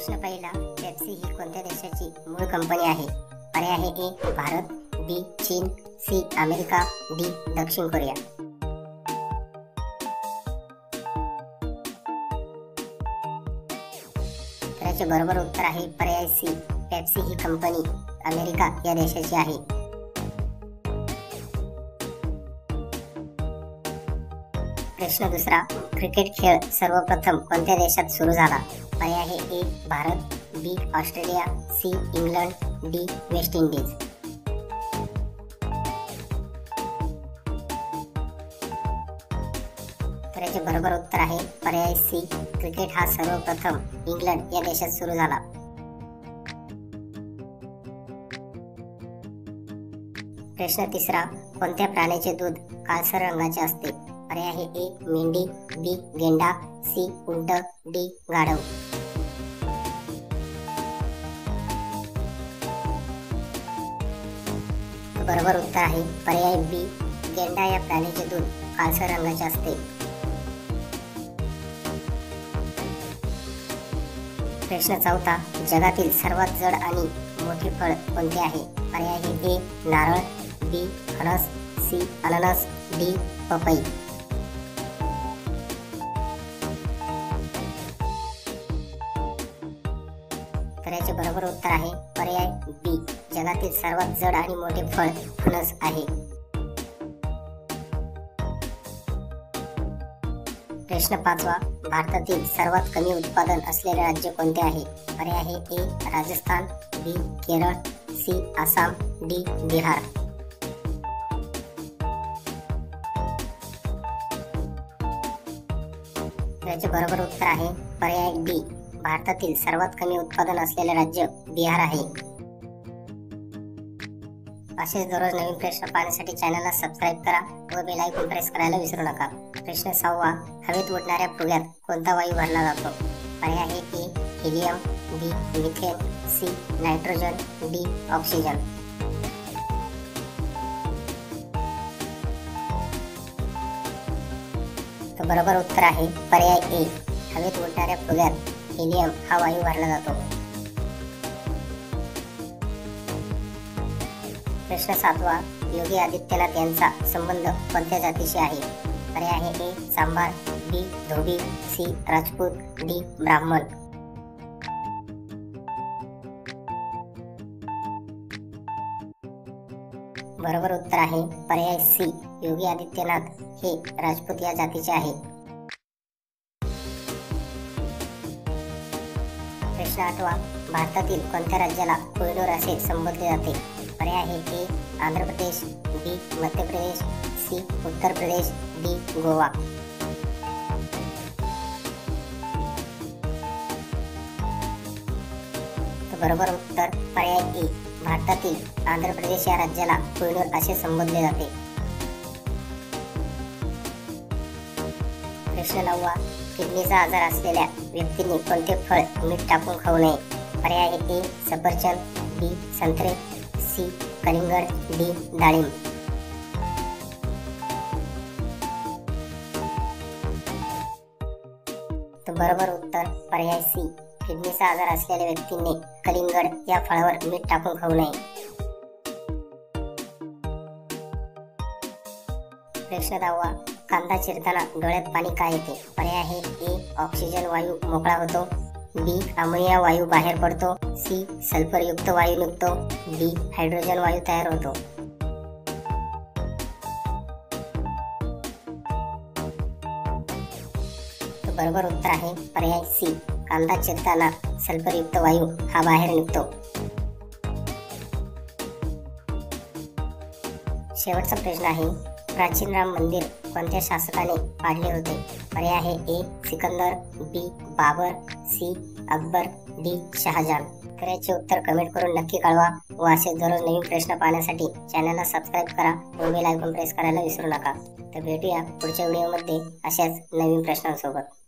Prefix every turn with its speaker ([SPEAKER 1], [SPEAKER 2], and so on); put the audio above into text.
[SPEAKER 1] प्रश्न पहिला, पेप्सी ही कोणत्या देशाची मूळ कंपनी आहे? पर्याय आहे ए भारत, बी चीन, सी अमेरिका, डी दक्षिण कोरिया. तर याचे बरोबर उत्तर आहे पर्याय सी. पेप्सी ही कंपनी अमेरिका या देशाची आहे. प्रश्न दुसरा, क्रिकेट खेळ सर्वप्रथम कोणत्या देशात सुरू झाला? पर्याय आहे A Bharat, B Australia, C England, D West Indies. तर याचे बरोबर उत्तर आहे पर्याय सी. क्रिकेट हा सर्वप्रथम इंग्लंड या देशात सुरू झाला. प्रश्न तिसरा, कोणत्या प्राण्याचे दूध काळसर रंगाचे असते? पर्याय आहे ए मेंढी, बी गेंडा, सी उंट, डी गाढव. बरोबर उत्तर आहे पर्याय बी. गेंडा या प्राण्याचे दूध काळसर रंगाचे असते. प्रश्न चौथा, जगातील सर्वात जड आणि मोठे फळ कोणते आहे? पर्याय आहे ए नारळ, बी फणस, सी अननस, डी पपई. तर याचे बरोबर उत्तर आहे पर्याय बी. जगातील सर्वात जड आणि मोठे फळ फणस आहे. प्रश्न पाचवा, भारतातील सर्वात कमी उत्पादन असलेले राज्य कोणते आहे? पर्याय आहे ए राजस्थान, बी केरळ, सी आसाम, डी बिहार. याचे बरोबर उत्तर आहे पर्याय डी. भारतातील सर्वात कमी उत्पादन असलेले राज्य बिहार आहे. असेच दररोज नवीन प्रश्न पाहण्यासाठी चॅनलला सबस्क्राईब करा व बेल आयकॉन प्रेस करायला विसरू नका. प्रश्न 6वा, हवेत उडणाऱ्या फुग्यात कोणता वायू भरला जातो? पर्याय आहे A helium, B methane, C nitrogen, D oxygen. तर बरोबर उत्तर आहे पर्याय ए. हवेत उडणाऱ्या फुग्यात हिलियम हा वायू भरला जातो. प्रश्न 7वा, योगी आदित्यनाथ यांचा संबंध कोणत्या जातीशी आहे? पर्याय आहे ए सांबार, बी धोबी, सी राजपूत, डी ब्राह्मण. बरोबर उत्तर आहे पर्याय सी. योगी आदित्यनाथ हे राजपूत या जातीचे आहे. प्रश्न 8वा, भारतातील कोणत्या राज्याला कोहिनूर असे संबोधले जाते? पर्याय आहे ए आंध्र प्रदेश, बी मध्य प्रदेश, सी उत्तर प्रदेश, डी गोवा. बरोबर उत्तर पर्याय ए. भारतातील आंध्र प्रदेश या राज्याला कोहिनूर असे संबोधले जाते. प्रश्न 9वा, किडनीचा आजार असलेल्या व्यक्तींनी कोणते फळ मीठ टाकून खाऊ नये? पर्याय आहे ए सफरचंद, बी संत्रे, सी कलिंगड, डी डाळिंब. बरोबर उत्तर पर्याय सी. किडनीचा आजार असलेल्या व्यक्तींनी कलिंगड या फळावर मीठ टाकून खाऊ नये. प्रश्न 10वा, कांदा चिरताना डोळ्यात पाणी का येते? पर्याय आहे ए ऑक्सिजन वायू मोकळा होतो, बी अमोनिया वायू बाहेर पडतो, सी सल्फर युक्त वायू निघतो, डी हायड्रोजन वायू तयार होतो. बरोबर उत्तर आहे पर्याय सी. कांदा चिरताना सल्फर युक्त वायू हा बाहेर निघतो. शेवटचा प्रश्न आहे, प्राचीन राम मंदिर कोणत्या शासकाने पाडले होते? पर्याय आहे ए सिकंदर, बी बाबर, सी अकबर, डी शहाजहान. तर याचे उत्तर कमेंट करून नक्की कळवा व असे दररोज नवीन प्रश्न पाहण्यासाठी चॅनलला सबस्क्राईब करा व बेल आयकॉन प्रेस करायला विसरू नका. तर भेटूया पुढच्या व्हिडिओमध्ये अशाच नवीन प्रश्नांसोबत.